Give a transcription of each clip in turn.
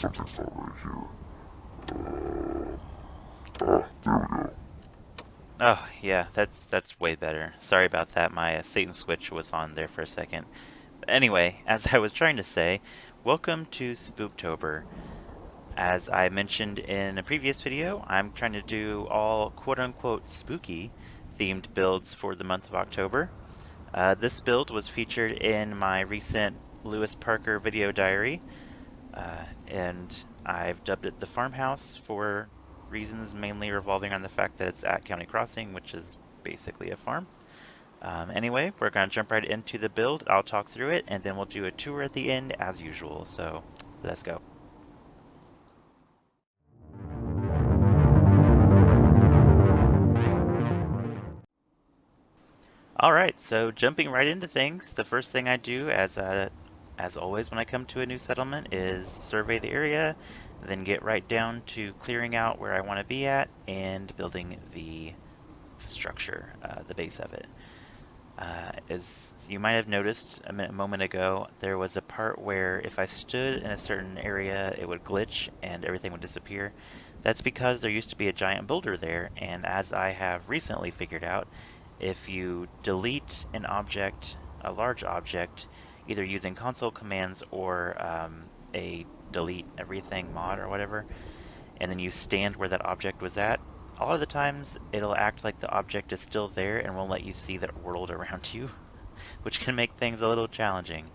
something's not right here. There we go. Oh, yeah, that's way better. Sorry about that. My Satan switch was on there for a second. But anyway, as I was trying to say, welcome to Spooktober. As I mentioned in a previous video, I'm trying to do all quote-unquote spooky themed builds for the month of October. This build was featured in my recent Lewis Parker video diary, and I've dubbed it the Farmhouse for reasons mainly revolving on the fact that it's at County Crossing, which is basically a farm. Anyway, we're going to jump right into the build. I'll talk through it, and then we'll do a tour at the end as usual. So, let's go. Alright, so jumping right into things, the first thing I do, as always when I come to a new settlement, is survey the area, then get right down to clearing out where I want to be at and building the structure, the base of it. As you might have noticed a moment ago, there was a part where if I stood in a certain area, it would glitch and everything would disappear. That's because there used to be a giant boulder there, and as I have recently figured out, if you delete an object, a large object, either using console commands or a delete everything mod or whatever, and then you stand where that object was at, a lot of the times it'll act like the object is still there and won't let you see that world around you, which can make things a little challenging.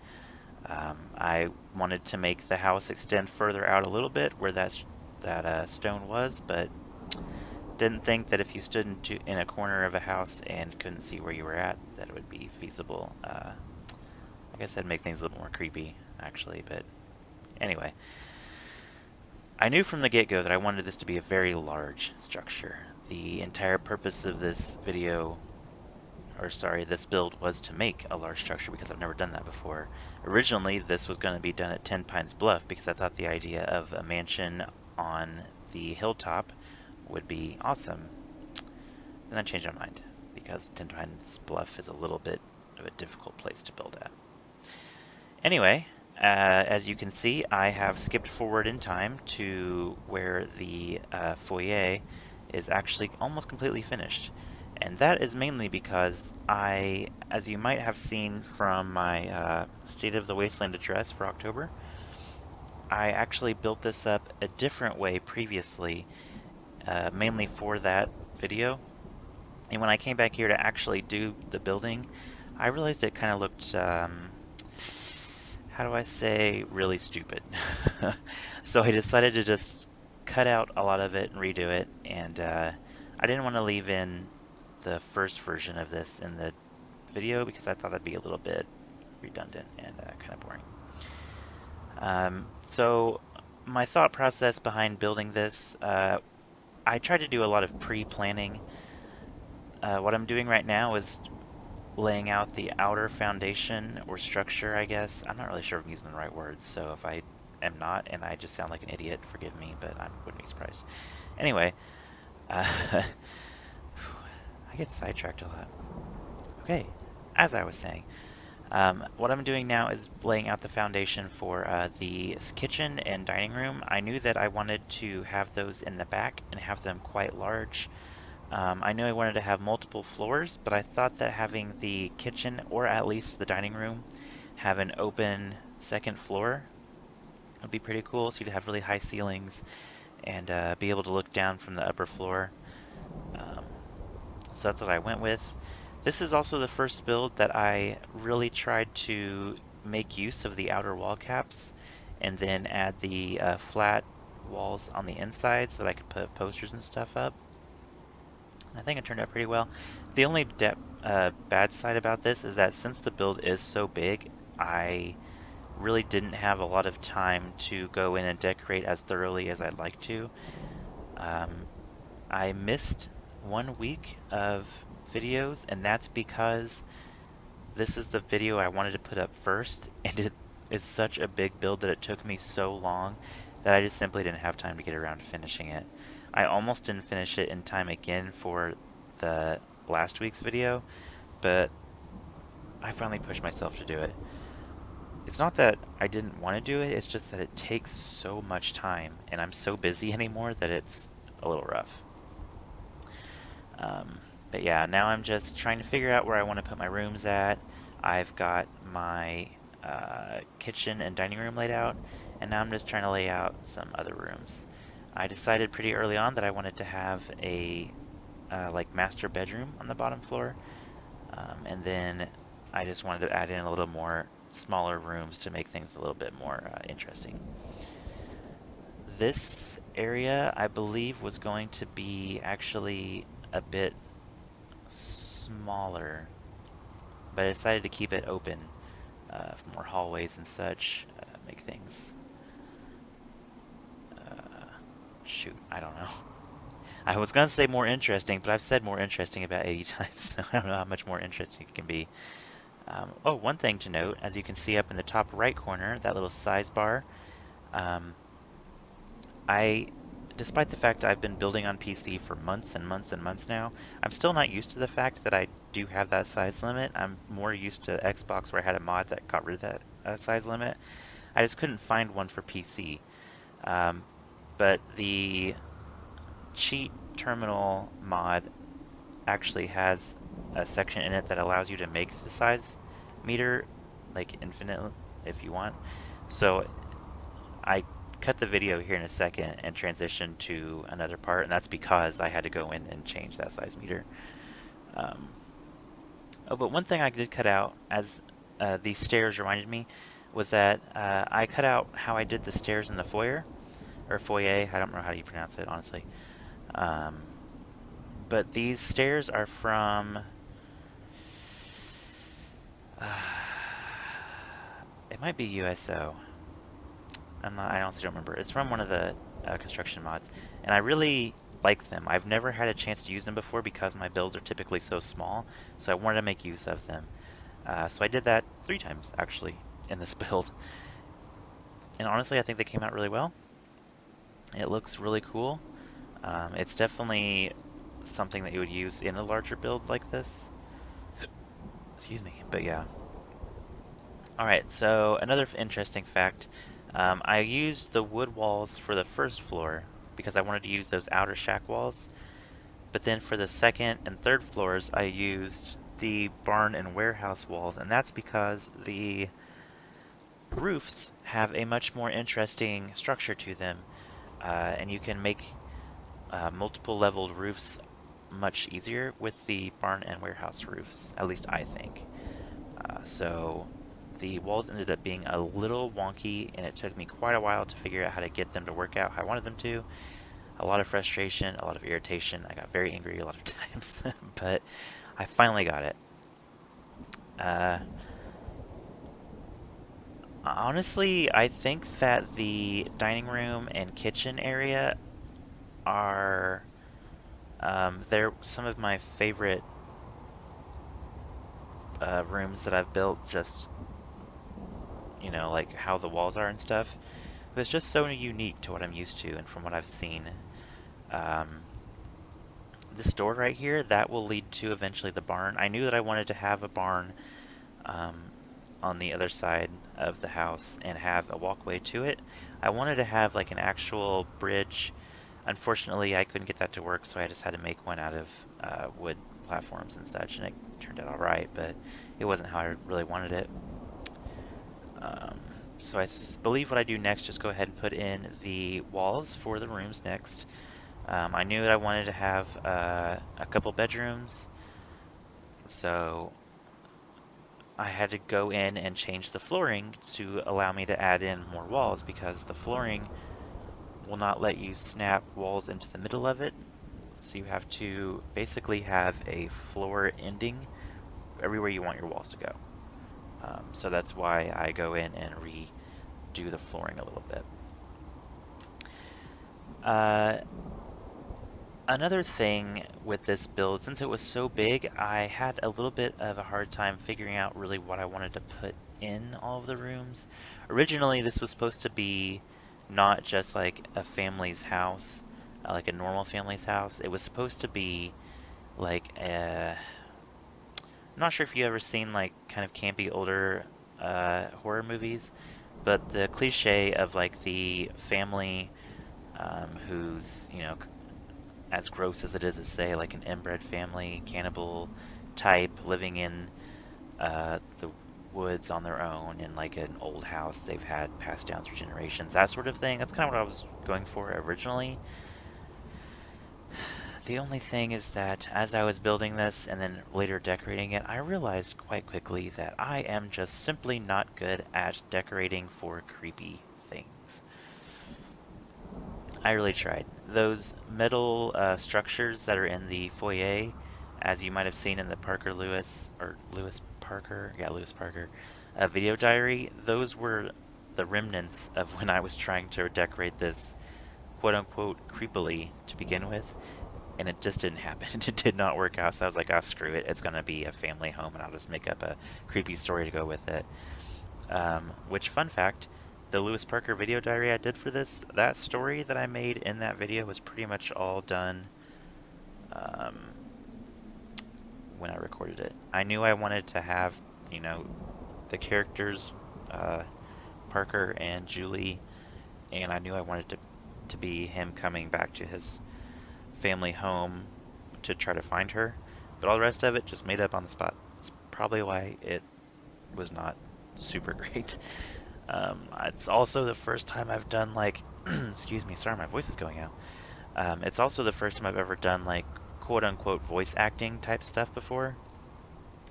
I wanted to make the house extend further out a little bit where that stone was, but didn't think that if you stood in a corner of a house and couldn't see where you were at, that it would be feasible. I guess that'd make things a little more creepy, actually, but anyway. I knew from the get-go that I wanted this to be a very large structure. The entire purpose of this video, or sorry, this build was to make a large structure because I've never done that before. Originally, this was going to be done at 10 Pines Bluff because I thought the idea of a mansion on the hilltop would be awesome. Then I changed my mind because 10 Pines Bluff is a little bit of a difficult place to build at. Anyway, as you can see, I have skipped forward in time to where the foyer is actually almost completely finished. And that is mainly because as you might have seen from my State of the Wasteland address for October, I actually built this up a different way previously, mainly for that video. And when I came back here to actually do the building, I realized it kind of looked, how do I say, really stupid. So I decided to just cut out a lot of it and redo it, and I didn't want to leave in the first version of this in the video because I thought that'd be a little bit redundant and kind of boring. So my thought process behind building this, I tried to do a lot of pre-planning. What I'm doing right now is laying out the outer foundation or structure, I guess. I'm not really sure if I'm using the right words, so if I am not and I just sound like an idiot, forgive me, but I wouldn't be surprised. Anyway, I get sidetracked a lot. Okay, as I was saying, what I'm doing now is laying out the foundation for the kitchen and dining room. I knew that I wanted to have those in the back and have them quite large. I knew I wanted to have multiple floors, but I thought that having the kitchen, or at least the dining room, have an open second floor would be pretty cool, so you'd have really high ceilings and be able to look down from the upper floor. So that's what I went with. This is also the first build that I really tried to make use of the outer wall caps and then add the flat walls on the inside so that I could put posters and stuff up. I think it turned out pretty well. The only bad side about this is that since the build is so big, I really didn't have a lot of time to go in and decorate as thoroughly as I'd like to. I missed 1 week of videos, and that's because this is the video I wanted to put up first, and it is such a big build that it took me so long that I just simply didn't have time to get around to finishing it. I almost didn't finish it in time again for the last week's video, but I finally pushed myself to do it. It's not that I didn't want to do it, it's just that it takes so much time, and I'm so busy anymore that it's a little rough. Um, but yeah, now I'm just trying to figure out where I want to put my rooms at. I've got my kitchen and dining room laid out, and now I'm just trying to lay out some other rooms. I decided pretty early on that I wanted to have a like master bedroom on the bottom floor, and then I just wanted to add in a little more smaller rooms to make things a little bit more interesting. This area, I believe, was going to be actually a bit smaller, but I decided to keep it open for more hallways and such, make things, shoot, I don't know. I was going to say more interesting, but I've said more interesting about 80 times, so I don't know how much more interesting it can be. Oh, one thing to note, as you can see up in the top right corner, that little size bar, um, I, despite the fact I've been building on PC for months and months and months now, I'm still not used to the fact that I do have that size limit. I'm more used to Xbox where I had a mod that got rid of that size limit. I just couldn't find one for PC. Um, but the cheat terminal mod actually has a section in it that allows you to make the size meter like infinite if you want. So I cut the video here in a second and transition to another part, and that's because I had to go in and change that size meter. Um, oh, but one thing I did cut out, as these stairs reminded me, was that I cut out how I did the stairs in the foyer, or foyer, I don't know how you pronounce it, honestly. Um, but these stairs are from... it might be USO. I honestly don't remember. It's from one of the construction mods, and I really like them. I've never had a chance to use them before because my builds are typically so small, so I wanted to make use of them. So I did that 3 times, actually, in this build. And honestly, I think they came out really well. It looks really cool. It's definitely something that you would use in a larger build like this. Excuse me, but yeah. Alright, so another interesting fact. I used the wood walls for the first floor because I wanted to use those outer shack walls. But then for the second and third floors, I used the barn and warehouse walls, and that's because the roofs have a much more interesting structure to them, and you can make multiple leveled roofs much easier with the barn and warehouse roofs, at least I think. So the walls ended up being a little wonky, and it took me quite a while to figure out how to get them to work out how I wanted them to. A lot of frustration, a lot of irritation. I got very angry a lot of times, but I finally got it. Honestly, I think that the dining room and kitchen area are they're some of my favorite rooms that I've built. Just like how the walls are and stuff. But it's just so unique to what I'm used to and from what I've seen. Um, this door right here, that will lead to eventually the barn. I knew that I wanted to have a barn on the other side of the house and have a walkway to it. I wanted to have like an actual bridge. Unfortunately, I couldn't get that to work, so I just had to make one out of wood platforms and such, and it turned out alright, but it wasn't how I really wanted it. So I believe what I do next, just go ahead and put in the walls for the rooms next. I knew that I wanted to have a couple bedrooms, so I had to go in and change the flooring to allow me to add in more walls, because the flooring will not let you snap walls into the middle of it. So you have to basically have a floor ending everywhere you want your walls to go. So that's why I go in and redo the flooring a little bit. Another thing with this build, since it was so big, I had a little bit of a hard time figuring out really what I wanted to put in all of the rooms. Originally, this was supposed to be not just like a family's house, like a normal family's house. It was supposed to be like a... I'm not sure if you ever seen like kind of campy older horror movies, but the cliche of like the family who's, you know, as gross as it is to say, like an inbred family, cannibal type, living in the woods on their own in like an old house they've had passed down through generations, that sort of thing. That's kind of what I was going for originally. The only thing is that as I was building this and then later decorating it, I realized quite quickly that I am just simply not good at decorating for creepy things. I really tried. Those metal structures that are in the foyer, as you might have seen in the Parker Lewis, or Lewis Parker, yeah, Lewis Parker, video diary, those were the remnants of when I was trying to decorate this quote-unquote creepily to begin with, and it just didn't happen. It did not work out, so I was like, ah, screw it. It's going to be a family home, and I'll just make up a creepy story to go with it. Which, fun fact, the Lewis Parker video diary I did for this, that story that I made in that video was pretty much all done um, when I recorded it. I knew I wanted to have, you know, the characters, Parker and Julie, and I knew I wanted to be him coming back to his family home to try to find her, but all the rest of it just made up on the spot. It's probably why it was not super great. It's also the first time I've done like, excuse me, sorry, my voice is going out. It's also the first time I've ever done like quote-unquote voice acting type stuff before.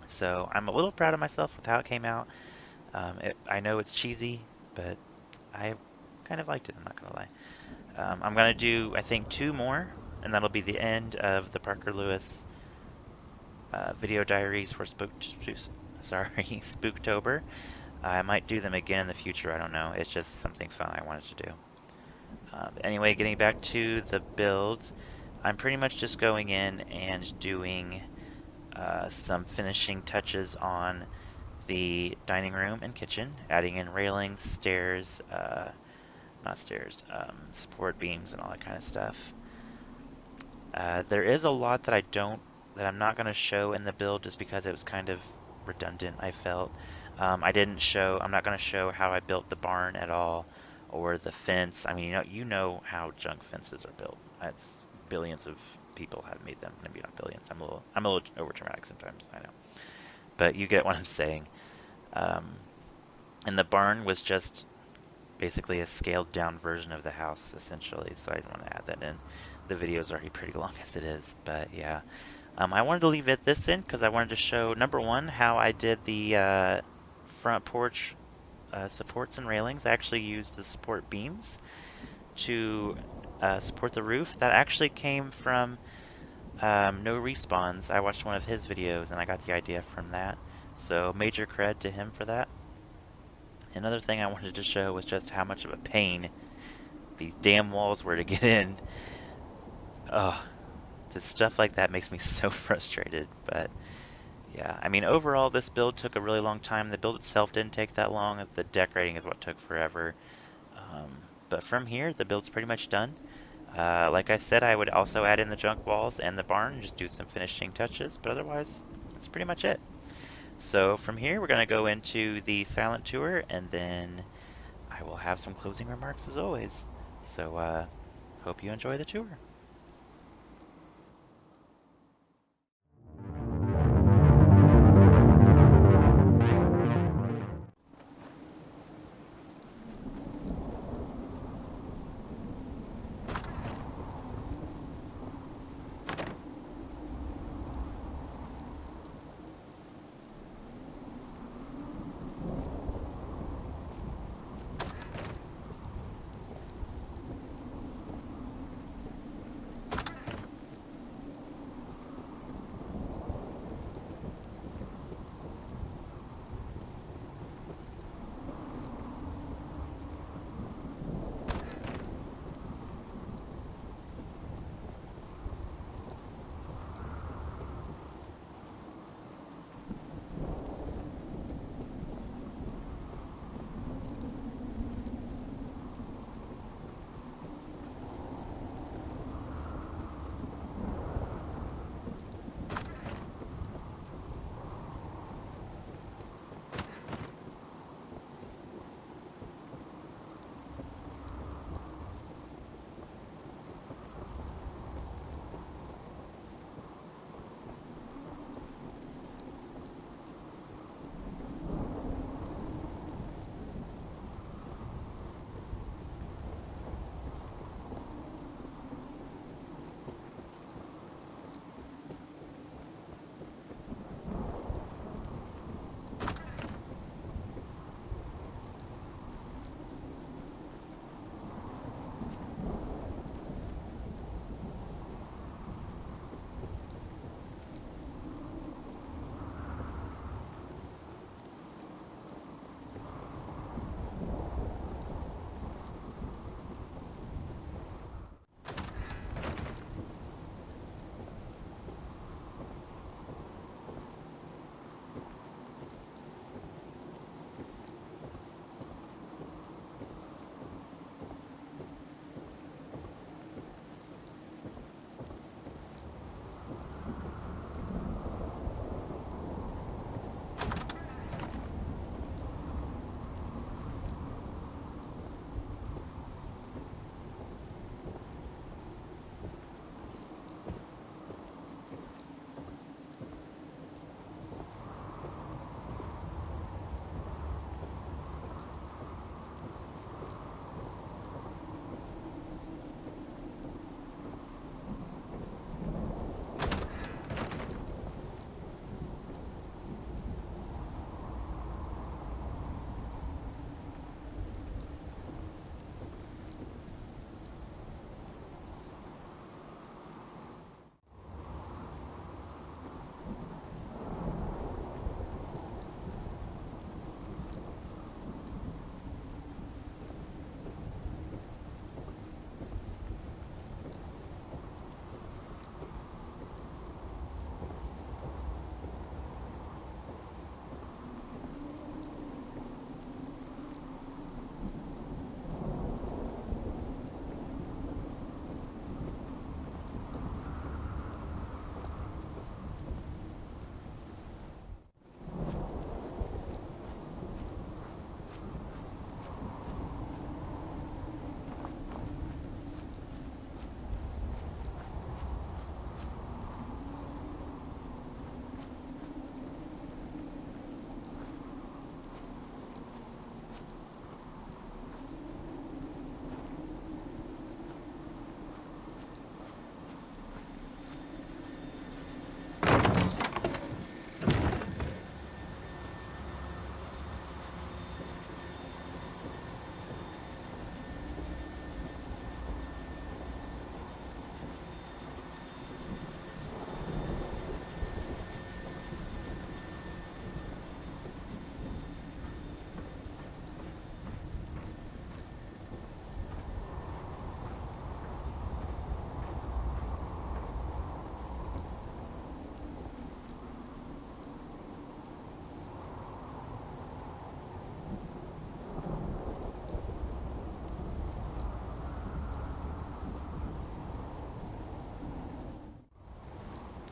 So I'm a little proud of myself with how it came out. I know it's cheesy, but I kind of liked it, I'm not going to lie. I'm going to do, I think, 2 more, and that'll be the end of the Parker Lewis video diaries for Spooktober. I might do them again in the future, I don't know. It's just something fun I wanted to do. Anyway, getting back to the build, I'm pretty much just going in and doing some finishing touches on the dining room and kitchen, adding in railings, stairs, not stairs, support beams and all that kind of stuff. There is a lot that I'm not going to show in the build just because it was kind of redundant, I felt. I'm not going to show how I built the barn at all, or the fence. I mean, you know how junk fences are built. It's billions of people have made them. Maybe not billions. I'm a little over dramatic sometimes, I know. But you get what I'm saying. And the barn was just basically a scaled down version of the house, essentially, so I didn't want to add that in. The video is already pretty long as it is, but yeah. I wanted to leave this in because I wanted to show, number one, how I did the front porch supports and railings. I actually used the support beams to support the roof. That actually came from No Respawns. I watched one of his videos and I got the idea from that. So major cred to him for that. Another thing I wanted to show was just how much of a pain these damn walls were to get in. Oh, the stuff like that makes me so frustrated, but yeah. I mean, overall, this build took a really long time. The build itself didn't take that long. The decorating is what took forever. But from here, the build's pretty much done. Like I said, I would also add in the junk walls and the barn and just do some finishing touches, but otherwise, that's pretty much it. So from here, we're going to go into the silent tour, and then I will have some closing remarks as always. So, hope you enjoy the tour.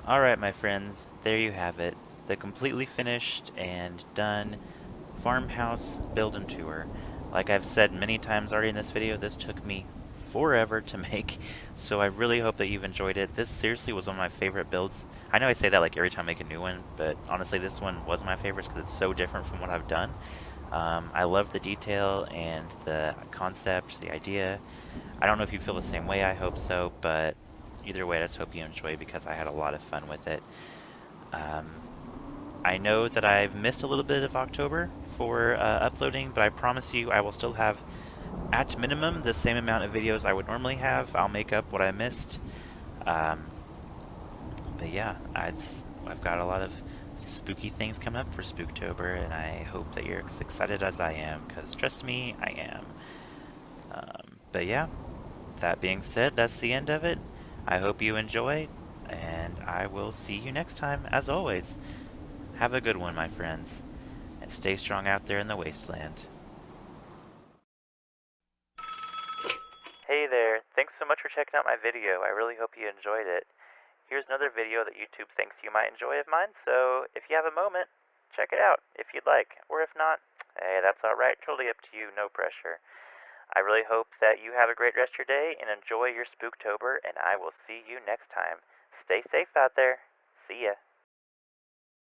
Alright, my friends, there you have it. The completely finished and done farmhouse build and tour. Like I've said many times already in this video, this took me forever to make, so I really hope that you've enjoyed it. This seriously was one of my favorite builds. I know I say that like every time I make a new one, but honestly this one was my favorite because it's so different from what I've done. I love the detail and the concept, the idea. I don't know if you feel the same way, I hope so, but either way I just hope you enjoy because I had a lot of fun with it. Um, I know that I've missed a little bit of October for uploading, but I promise you I will still have, at minimum, the same amount of videos I would normally have. I'll make up what I missed. Um, but yeah, I've got a lot of spooky things coming up for Spooktober, and I hope that you're as excited as I am, because trust me, I am. But yeah, that being said, that's the end of it. I hope you enjoy, and I will see you next time, as always. Have a good one, my friends, and stay strong out there in the wasteland. Hey there, thanks so much for checking out my video. I really hope you enjoyed it. Here's another video that YouTube thinks you might enjoy of mine, so if you have a moment, check it out if you'd like. Or if not, hey, that's alright, totally up to you, no pressure. I really hope that you have a great rest of your day and enjoy your Spooktober, and I will see you next time. Stay safe out there. See ya.